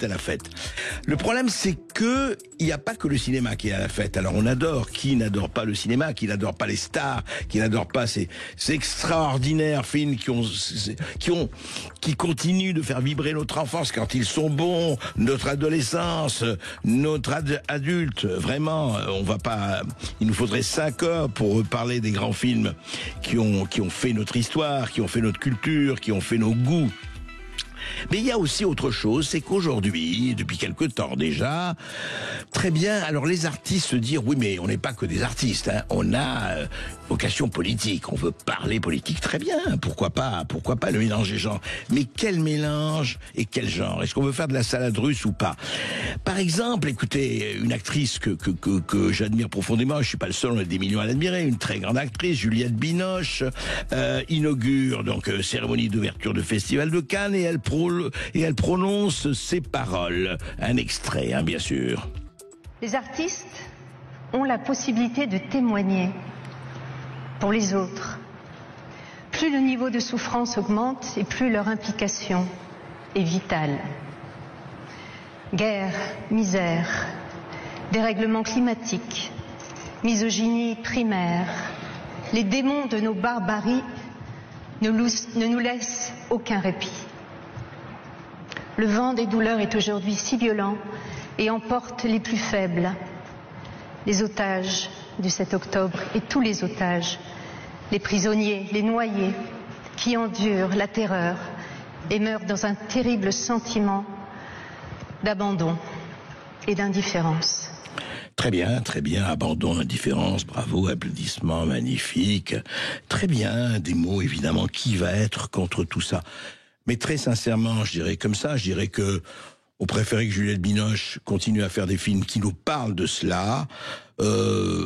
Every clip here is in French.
à la fête. Le problème, c'est que il n'y a pas que le cinéma qui est à la fête. Alors on adore, qui n'adore pas le cinéma, qui n'adore pas les stars, qui n'adore pas ces extraordinaires films qui continuent de faire vibrer notre enfance quand ils sont bons, notre adolescence, notre adulte. Vraiment, on va pas. Il nous faudrait 5 heures pour parler des grands films qui ont fait notre histoire, qui ont fait notre culture, qui ont fait nos goûts. Mais il y a aussi autre chose, c'est qu'aujourd'hui, depuis quelque temps déjà, très bien, alors les artistes se disent, oui mais on n'est pas que des artistes, hein, on a vocation politique, on veut parler politique, très bien, pourquoi pas le mélange des genres. Mais quel mélange et quel genre? Est-ce qu'on veut faire de la salade russe ou pas? Par exemple, écoutez, une actrice que j'admire profondément, je suis pas le seul, on a des millions à l'admirer, une très grande actrice, Juliette Binoche, inaugure donc cérémonie d'ouverture de Festival de Cannes et elle prononce ces paroles. Un extrait, hein, bien sûr. Les artistes ont la possibilité de témoigner pour les autres. Plus le niveau de souffrance augmente et plus leur implication est vitale. Guerre, misère, dérèglement climatique, misogynie primaire, les démons de nos barbaries ne nous laissent aucun répit. Le vent des douleurs est aujourd'hui si violent et emporte les plus faibles, les otages du 7 octobre et tous les otages, les prisonniers, les noyés, qui endurent la terreur et meurent dans un terrible sentiment d'abandon et d'indifférence. Très bien, abandon, indifférence, bravo, applaudissements, magnifique. Très bien, des mots évidemment, qui va être contre tout ça? Mais très sincèrement, je dirais comme ça, je dirais que on préférait que Juliette Binoche continue à faire des films qui nous parlent de cela.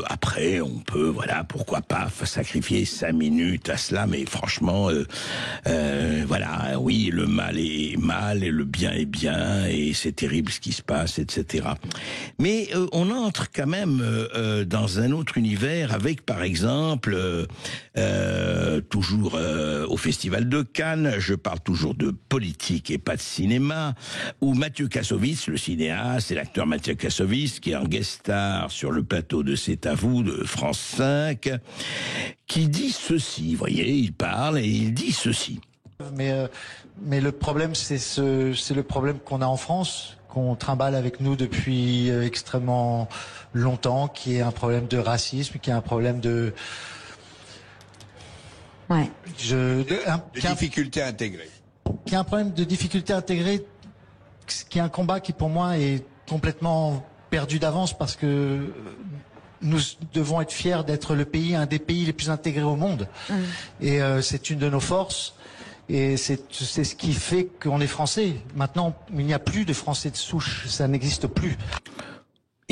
Après, on peut, voilà, pourquoi pas sacrifier 5 minutes à cela, mais franchement, voilà, oui, le mal est mal et le bien est bien et c'est terrible ce qui se passe, etc. Mais on entre quand même dans un autre univers avec, par exemple, toujours au Festival de Cannes, je parle toujours de politique et pas de cinéma, où Mathieu Kassovitz, le cinéaste et l'acteur Mathieu Kassovitz, qui est en guest star sur le plateau de C'est à vous de France 5, qui dit ceci, vous voyez, il parle et il dit ceci. Mais le problème, c'est le problème qu'on a en France, qu'on trimballe avec nous depuis extrêmement longtemps, qui est un problème de racisme, qui est un problème de... Ouais. De difficulté intégrée. Qui est un problème de difficulté intégrée, qui est un combat qui pour moi est complètement perdu d'avance parce que nous devons être fiers d'être un des pays les plus intégrés au monde. Et c'est une de nos forces. Et c'est ce qui fait qu'on est français. Maintenant, il n'y a plus de Français de souche. Ça n'existe plus.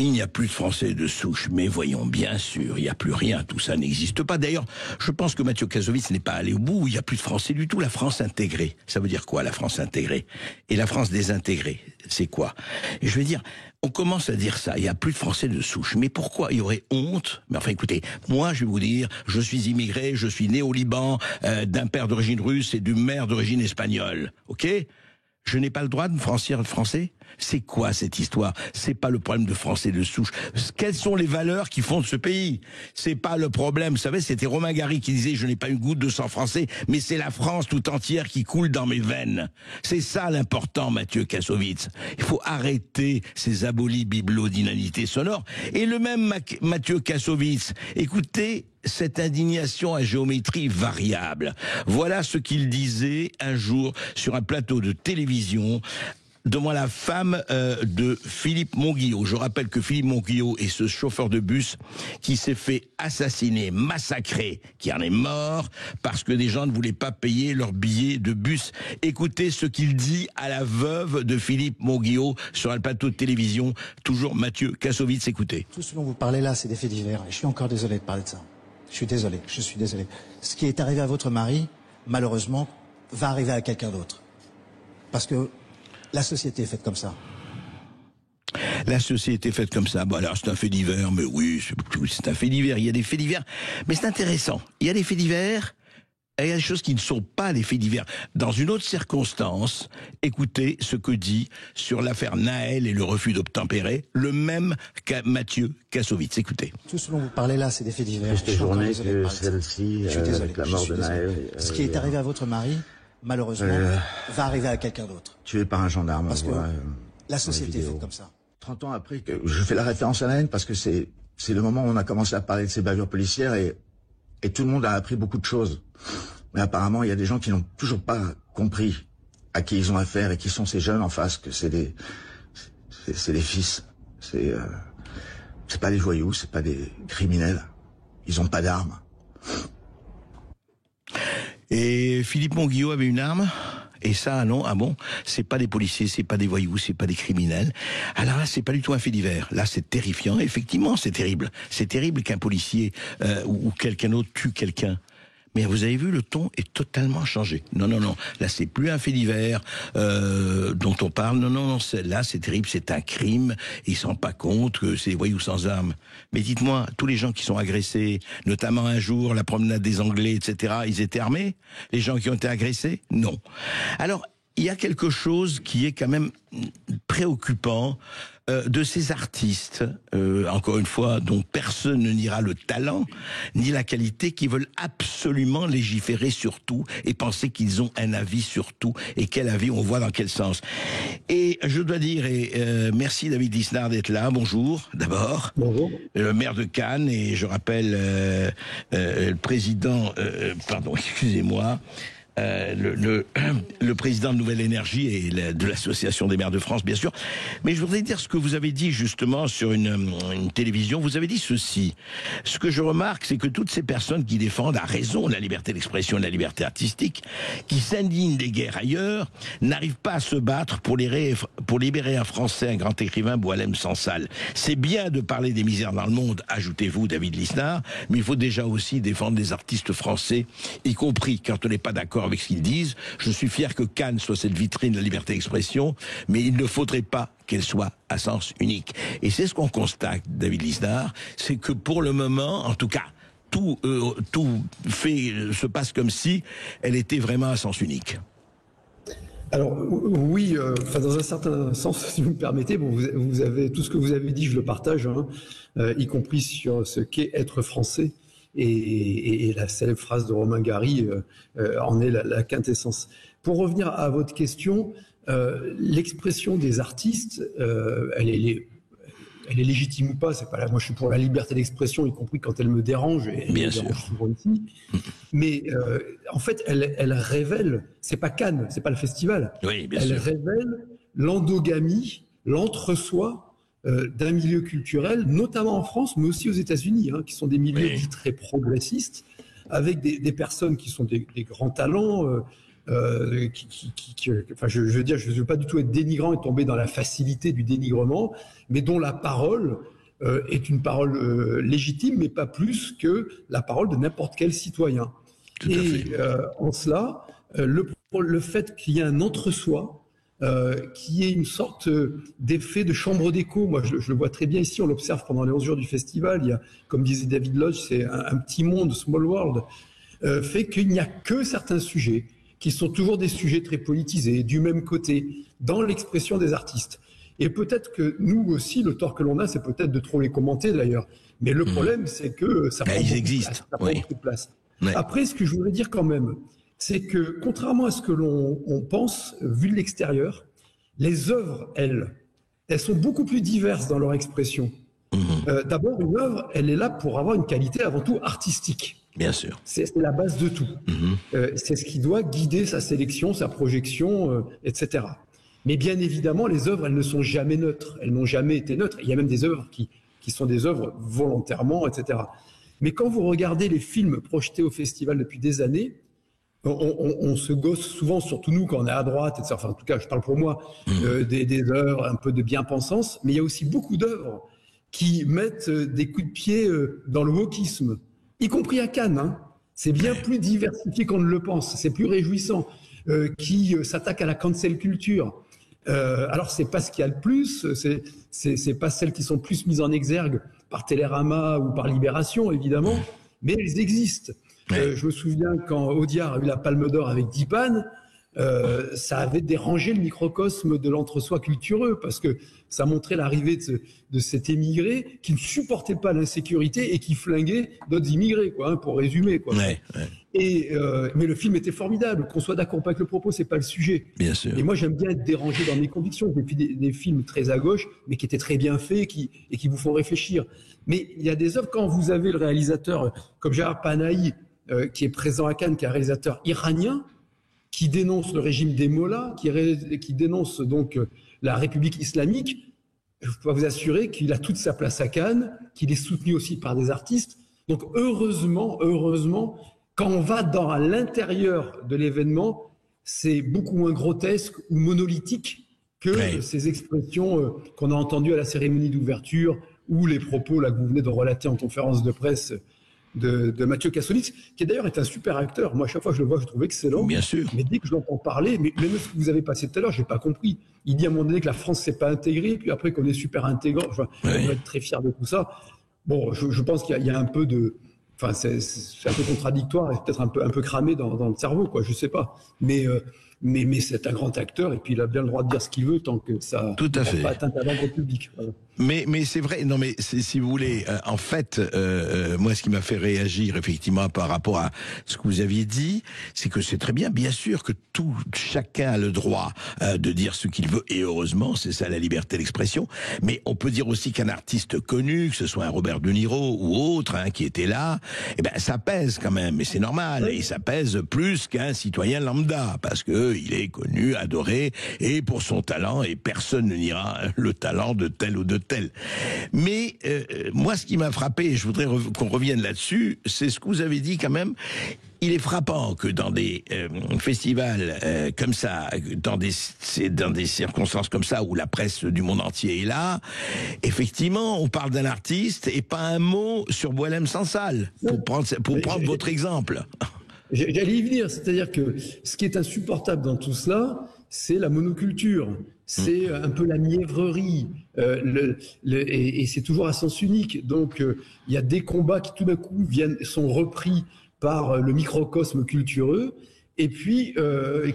Il n'y a plus de Français de souche, mais voyons, bien sûr, il n'y a plus rien, tout ça n'existe pas. D'ailleurs, je pense que Mathieu Kassovitz n'est pas allé au bout, il n'y a plus de Français du tout. La France intégrée, ça veut dire quoi, la France intégrée? Et la France désintégrée, c'est quoi? Et je veux dire, on commence à dire ça, il n'y a plus de Français de souche. Mais pourquoi il y aurait honte? Mais enfin, écoutez, moi, je vais vous dire, je suis immigré, je suis né au Liban, d'un père d'origine russe et d'une mère d'origine espagnole, ok? Je n'ai pas le droit de me franchir de français? C'est quoi cette histoire? C'est pas le problème de français de souche. Quelles sont les valeurs qui font de ce pays? C'est pas le problème. Vous savez, c'était Romain Gary qui disait « Je n'ai pas une goutte de sang français, mais c'est la France tout entière qui coule dans mes veines. » C'est ça l'important, Mathieu Kassovitz. Il faut arrêter ces abolis bibelots d'inanité sonore. Et le même Mathieu Kassovitz, écoutez cette indignation à géométrie variable. Voilà ce qu'il disait un jour sur un plateau de télévision devant la femme de Philippe Monguillot. Je rappelle que Philippe Monguillot est ce chauffeur de bus qui s'est fait assassiner, massacrer, qui en est mort parce que des gens ne voulaient pas payer leur billet de bus. Écoutez ce qu'il dit à la veuve de Philippe Monguillot sur un plateau de télévision. Toujours Mathieu Kassovitz, écoutez. Tout ce dont vous parlez là, c'est des faits divers. Et je suis encore désolé de parler de ça. Je suis désolé. Ce qui est arrivé à votre mari, malheureusement, va arriver à quelqu'un d'autre. Parce que la société est faite comme ça. La société est faite comme ça. Bon, alors, c'est un fait divers, mais oui, c'est un fait divers. Il y a des faits divers. Mais c'est intéressant. Il y a des faits divers il y a des choses qui ne sont pas les faits divers. Dans une autre circonstance, écoutez ce que dit sur l'affaire Naël et le refus d'obtempérer le même Mathieu Kassovitz. Écoutez. Tout ce dont vous parlez là, c'est des faits divers. Cette journée que celle-ci, avec la mort de Naël. Ce qui est arrivé à votre mari, malheureusement, va arriver à quelqu'un d'autre. Tué par un gendarme. Parce que la société est faite comme ça. 30 ans après, que je fais la référence à la haine parce que c'est le moment où on a commencé à parler de ces bavures policières et tout le monde a appris beaucoup de choses. Mais apparemment, il y a des gens qui n'ont toujours pas compris à qui ils ont affaire et qui sont ces jeunes en face, que c'est des fils. C'est pas des voyous, c'est pas des criminels. Ils ont pas d'armes. Et Philippe Monguillot avait une arme ? Et ça, non, ah bon, c'est pas des policiers, c'est pas des voyous, c'est pas des criminels. Alors là, c'est pas du tout un fait divers. Là, c'est terrifiant. Effectivement, c'est terrible. C'est terrible qu'un policier ou quelqu'un d'autre tue quelqu'un. Mais vous avez vu, le ton est totalement changé. Non, non, non. Là, c'est plus un fait divers dont on parle. Non, non, non. Là, c'est terrible. C'est un crime. Ils se rendent pas compte que c'est des voyous sans armes. Mais dites-moi, tous les gens qui sont agressés, notamment un jour, la promenade des Anglais, etc., ils étaient armés? Les gens qui ont été agressés? Non. Alors, il y a quelque chose qui est quand même préoccupant de ces artistes, encore une fois, dont personne ne niera le talent, ni la qualité, qui veulent absolument légiférer sur tout et penser qu'ils ont un avis sur tout, et quel avis on voit dans quel sens. Et je dois dire, merci David Lisnard d'être là, bonjour d'abord. Bonjour. Le maire de Cannes, et je rappelle le président, pardon, excusez-moi, le président de Nouvelle Énergie et de l'Association des maires de France, bien sûr. Mais je voudrais dire ce que vous avez dit justement sur une télévision. Vous avez dit ceci. Ce que je remarque, c'est que toutes ces personnes qui défendent à raison la liberté d'expression et la liberté artistique, qui s'indignent des guerres ailleurs, n'arrivent pas à se battre pour libérer un Français, un grand écrivain, Boualem Sansal. C'est bien de parler des misères dans le monde, ajoutez-vous, David Lisnard, mais il faut déjà aussi défendre les artistes français, y compris quand on n'est pas d'accord avec ce qu'ils disent. Je suis fier que Cannes soit cette vitrine de la liberté d'expression, mais il ne faudrait pas qu'elle soit à sens unique. Et c'est ce qu'on constate, David Lisnard, c'est que pour le moment, en tout cas, tout se passe comme si elle était vraiment à sens unique. Alors oui, dans un certain sens, si vous me permettez, bon, vous avez tout ce que vous avez dit, je le partage, hein, y compris sur ce qu'est être français. Et la célèbre phrase de Romain Gary en est la quintessence. Pour revenir à votre question, l'expression des artistes, elle est légitime ou pas, c'est pas là. Moi, je suis pour la liberté d'expression, y compris quand elle me dérange. Et bien sûr. Souvent ici. Mais en fait, elle révèle. C'est pas Cannes, c'est pas le festival. Oui, bien sûr. Elle révèle l'endogamie, l'entre-soi d'un milieu culturel, notamment en France, mais aussi aux États-Unis, hein, qui sont des milieux dits très progressistes, avec des personnes qui sont des grands talents. Enfin, je veux dire, je ne veux pas du tout être dénigrant et tomber dans la facilité du dénigrement, mais dont la parole est une parole légitime, mais pas plus que la parole de n'importe quel citoyen. Tout à fait. En cela, le fait qu'il y ait un entre-soi, qui est une sorte d'effet de chambre d'écho. Moi, je le vois très bien ici, on l'observe pendant les 11 jours du festival. Il y a, comme disait David Lodge, c'est un petit monde, small world, fait qu'il n'y a que certains sujets qui sont toujours des sujets très politisés, du même côté, dans l'expression des artistes. Et peut-être que nous aussi, le tort que l'on a, c'est peut-être de trop les commenter d'ailleurs. Mais le problème, c'est que ça prend beaucoup de place. Ouais. Après, ce que je voudrais dire quand même, c'est que, contrairement à ce que l'on pense, vu de l'extérieur, les œuvres, elles sont beaucoup plus diverses dans leur expression. D'abord, une œuvre, elle est là pour avoir une qualité avant tout artistique. Bien sûr. C'est la base de tout. C'est ce qui doit guider sa sélection, sa projection, etc. Mais bien évidemment, les œuvres, elles ne sont jamais neutres. Elles n'ont jamais été neutres. Il y a même des œuvres qui sont des œuvres volontairement, etc. Mais quand vous regardez les films projetés au festival depuis des années, on se gosse souvent, surtout nous, quand on est à droite, etc. Enfin, en tout cas, je parle pour moi, des œuvres un peu de bien-pensance, mais il y a aussi beaucoup d'œuvres qui mettent des coups de pied dans le wokisme, y compris à Cannes. Hein. C'est bien plus diversifié qu'on ne le pense, c'est plus réjouissant, qui s'attaquent à la cancel culture. Alors, c'est pas ce qu'il y a le plus, c'est pas celles qui sont plus mises en exergue par Télérama ou par Libération, évidemment, mais elles existent. Ouais. Je me souviens quand Audiard a eu la Palme d'Or avec Dipan, ça avait dérangé le microcosme de l'entre-soi cultureux parce que ça montrait l'arrivée de cet émigré qui ne supportait pas l'insécurité et qui flinguait d'autres immigrés, quoi, hein, pour résumer, quoi. Ouais. Mais le film était formidable. Qu'on soit d'accord avec le propos, c'est pas le sujet. Bien sûr. Et moi, j'aime bien être dérangé dans mes convictions. J'ai fait des films très à gauche, mais qui étaient très bien faits et qui vous font réfléchir. Mais il y a des œuvres, quand vous avez le réalisateur comme Gérard Panahi, qui est présent à Cannes, qui est un réalisateur iranien, qui dénonce le régime des mollahs, qui dénonce donc la République islamique, je peux vous assurer qu'il a toute sa place à Cannes, qu'il est soutenu aussi par des artistes. Donc heureusement, quand on va dans à l'intérieur de l'événement, c'est beaucoup moins grotesque ou monolithique que ces expressions qu'on a entendues à la cérémonie d'ouverture ou les propos là, que vous venez de relater en conférence de presse de Mathieu Kassovitz, qui d'ailleurs est un super acteur. Moi, à chaque fois que je le vois, je le trouve excellent. Bien sûr. Mais dès que je l'entends parler, mais même ce que vous avez passé tout à l'heure, je n'ai pas compris. Il dit à un moment donné que la France ne s'est pas intégrée, puis après qu'on est super intégrant. Enfin, on va être très fiers de tout ça. Bon, je pense qu'il y a un peu de... Enfin, c'est un peu contradictoire et peut-être un peu cramé dans le cerveau, quoi. Je ne sais pas. Mais c'est un grand acteur et puis il a bien le droit de dire ce qu'il veut tant que ça ne porte pas atteinte à l'ordre public. Voilà. Mais c'est vrai, non mais si vous voulez, en fait, moi ce qui m'a fait réagir effectivement par rapport à ce que vous aviez dit, c'est que c'est très bien sûr que chacun a le droit de dire ce qu'il veut, et heureusement, c'est ça la liberté d'expression, mais on peut dire aussi qu'un artiste connu, que ce soit un Robert De Niro ou autre, hein, qui était là, eh ben ça pèse quand même, et c'est normal, et ça pèse plus qu'un citoyen lambda, parce que il est connu, adoré, et pour son talent, et personne ne niera le talent de tel ou de tel. Mais moi, ce qui m'a frappé, et je voudrais qu'on revienne là-dessus, c'est ce que vous avez dit quand même. Il est frappant que dans des festivals comme ça, dans des circonstances comme ça, où la presse du monde entier est là, effectivement, on parle d'un artiste et pas un mot sur Boualem Sansal, pour prendre votre exemple. J'allais y venir, c'est-à-dire que ce qui est insupportable dans tout cela, c'est la monoculture, c'est un peu la mièvrerie, et c'est toujours à sens unique. Donc il y a des combats qui tout d'un coup sont repris par le microcosme cultureux, et puis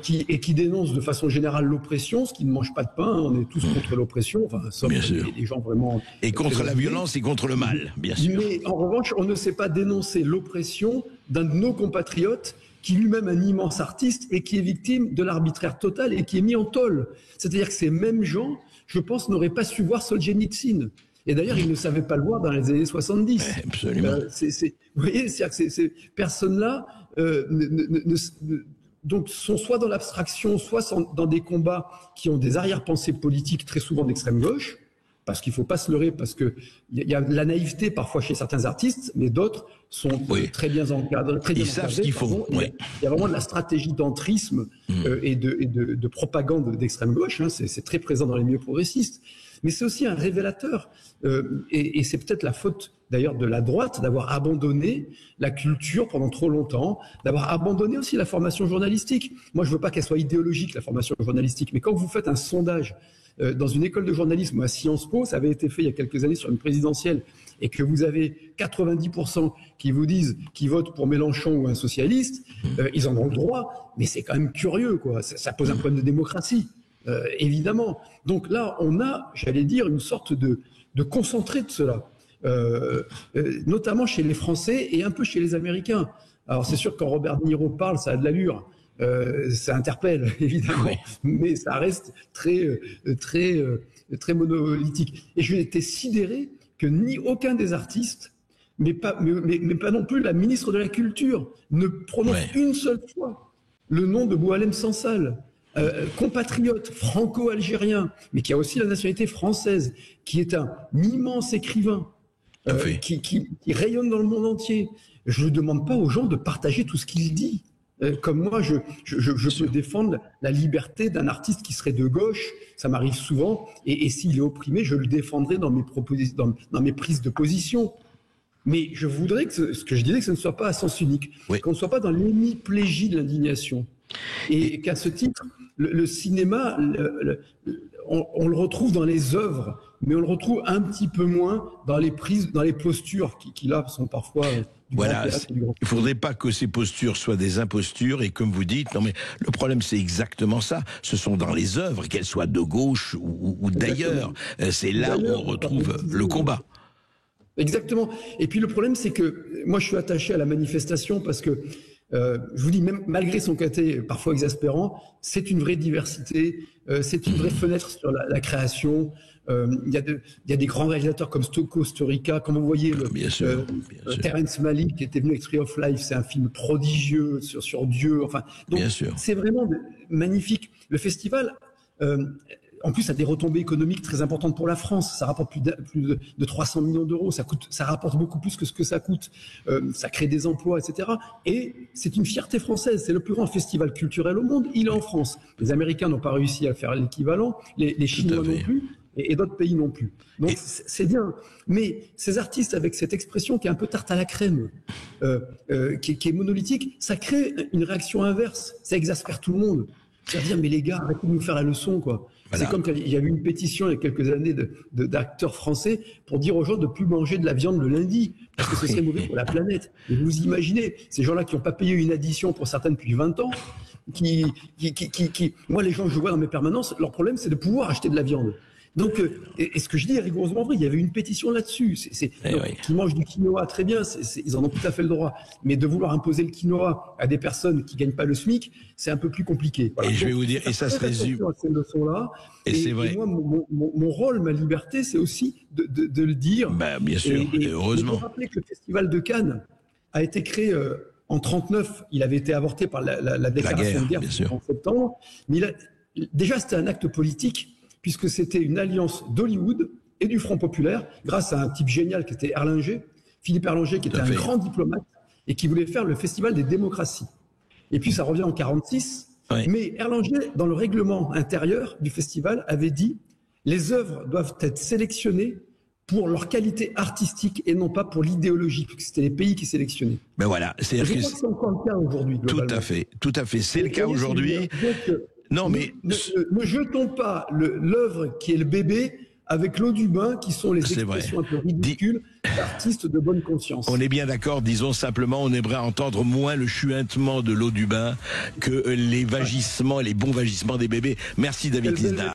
qui dénoncent de façon générale l'oppression, ce qui ne mange pas de pain. On est tous contre l'oppression, enfin, sauf les gens vraiment... Et contre la violence et contre le mal, bien sûr. Mais en revanche, on ne sait pas dénoncer l'oppression d'un de nos compatriotes qui lui-même un immense artiste et qui est victime de l'arbitraire total et qui est mis en taulle. C'est-à-dire que ces mêmes gens, je pense, n'auraient pas su voir Solzhenitsyn. Et d'ailleurs, ils ne savaient pas le voir dans les années 70. Absolument. Vous voyez, c'est-à-dire que ces personnes-là donc sont soit dans l'abstraction, soit dans des combats qui ont des arrière-pensées politiques très souvent d'extrême gauche, parce qu'il ne faut pas se leurrer, parce qu'il y a la naïveté parfois chez certains artistes, mais d'autres sont très bien encadrés. Ils savent ce qu'il faut. Il y a vraiment de la stratégie d'entrisme et de propagande d'extrême gauche. Hein, c'est très présent dans les milieux progressistes. Mais c'est aussi un révélateur. Et c'est peut-être la faute d'ailleurs de la droite d'avoir abandonné la culture pendant trop longtemps, d'avoir abandonné aussi la formation journalistique. Moi, je ne veux pas qu'elle soit idéologique, la formation journalistique, mais quand vous faites un sondage dans une école de journalisme à Sciences Po, ça avait été fait il y a quelques années sur une présidentielle, et que vous avez 90% qui vous disent qu'ils votent pour Mélenchon ou un socialiste, ils en ont le droit, mais c'est quand même curieux, quoi. Ça pose un problème de démocratie, évidemment. Donc là, on a, j'allais dire, une sorte de concentré de cela, notamment chez les Français et un peu chez les Américains. Alors c'est sûr que quand Robert De Niro parle, ça a de l'allure. Ça interpelle, évidemment, mais ça reste très monolithique. Et j'ai été sidéré que ni aucun des artistes, mais pas non plus la ministre de la Culture, ne prononce une seule fois le nom de Boualem Sansal, compatriote franco-algérien, mais qui a aussi la nationalité française, qui est un immense écrivain, qui rayonne dans le monde entier. Je ne demande pas aux gens de partager tout ce qu'il dit. Comme moi, je peux défendre la liberté d'un artiste qui serait de gauche, ça m'arrive souvent, et s'il est opprimé, je le défendrai dans mes prises de position. Mais je voudrais que ce que je disais, que ce ne soit pas à sens unique, qu'on ne soit pas dans l'hémiplégie de l'indignation. Et qu'à ce titre, le cinéma, on le retrouve dans les œuvres, mais on le retrouve un petit peu moins dans les prises, dans les postures qui là sont parfois voilà, il ne faudrait pas que ces postures soient des impostures, et comme vous dites, non mais le problème c'est exactement ça, ce sont dans les œuvres, qu'elles soient de gauche ou d'ailleurs, c'est là où on retrouve le combat. Exactement. Et puis le problème c'est que moi je suis attaché à la manifestation parce que je vous dis, même malgré son côté parfois exaspérant, c'est une vraie diversité, c'est une vraie fenêtre sur la création. Il y a des grands réalisateurs comme Stocco Storica, comme vous voyez Terrence Malick qui était venu avec Tree of Life, c'est un film prodigieux sur Dieu. Enfin, donc c'est vraiment magnifique. Le festival, en plus, a des retombées économiques très importantes pour la France. Ça rapporte plus de 300 millions d'euros. Ça rapporte beaucoup plus que ce que ça coûte. Ça crée des emplois, etc. Et c'est une fierté française. C'est le plus grand festival culturel au monde. Il est en France. Les Américains n'ont pas réussi à faire l'équivalent. Les Chinois non plus. Et d'autres pays non plus. Donc c'est bien. Mais ces artistes avec cette expression qui est un peu tarte à la crème, qui est monolithique, ça crée une réaction inverse. Ça exaspère tout le monde. C'est-à-dire, mais les gars, arrêtez de nous faire la leçon, quoi. Voilà. C'est comme quand il y a eu une pétition il y a quelques années d'acteurs français pour dire aux gens de ne plus manger de la viande le lundi, parce que ce serait mauvais pour la planète. Et vous imaginez, ces gens-là qui n'ont pas payé une addition pour certains depuis 20 ans, moi, les gens que je vois dans mes permanences, leur problème, c'est de pouvoir acheter de la viande. Donc, et ce que je dis est rigoureusement vrai, il y avait une pétition là-dessus. Qui mangent du quinoa, très bien, ils en ont tout à fait le droit. Mais de vouloir imposer le quinoa à des personnes qui ne gagnent pas le SMIC, c'est un peu plus compliqué. Voilà. Et je vais vous dire, et ça se résume. Ces leçons-là. Et c'est vrai. Et moi, mon rôle, ma liberté, c'est aussi de le dire. Bah, bien sûr, et heureusement. Il faut rappeler que le Festival de Cannes a été créé en 1939. Il avait été avorté par la déclaration de guerre en septembre. Mais déjà, c'était un acte politique, puisque c'était une alliance d'Hollywood et du Front populaire, grâce à un type génial qui était Erlanger, Philippe Erlanger, qui était un grand diplomate et qui voulait faire le Festival des démocraties. Et puis ça revient en 1946, mais Erlanger, dans le règlement intérieur du festival, avait dit « les œuvres doivent être sélectionnées pour leur qualité artistique et non pas pour l'idéologie », puisque c'était les pays qui sélectionnaient. Ben voilà, c'est encore le cas aujourd'hui. Tout à fait, c'est le cas aujourd'hui. Non, mais ne jetons pas l'œuvre qui est le bébé avec l'eau du bain, qui sont les expressions un peu ridicules d'artistes de bonne conscience. On est bien d'accord, disons simplement, on aimerait entendre moins le chuintement de l'eau du bain que les vagissements, les bons vagissements des bébés. Merci David Lisnard.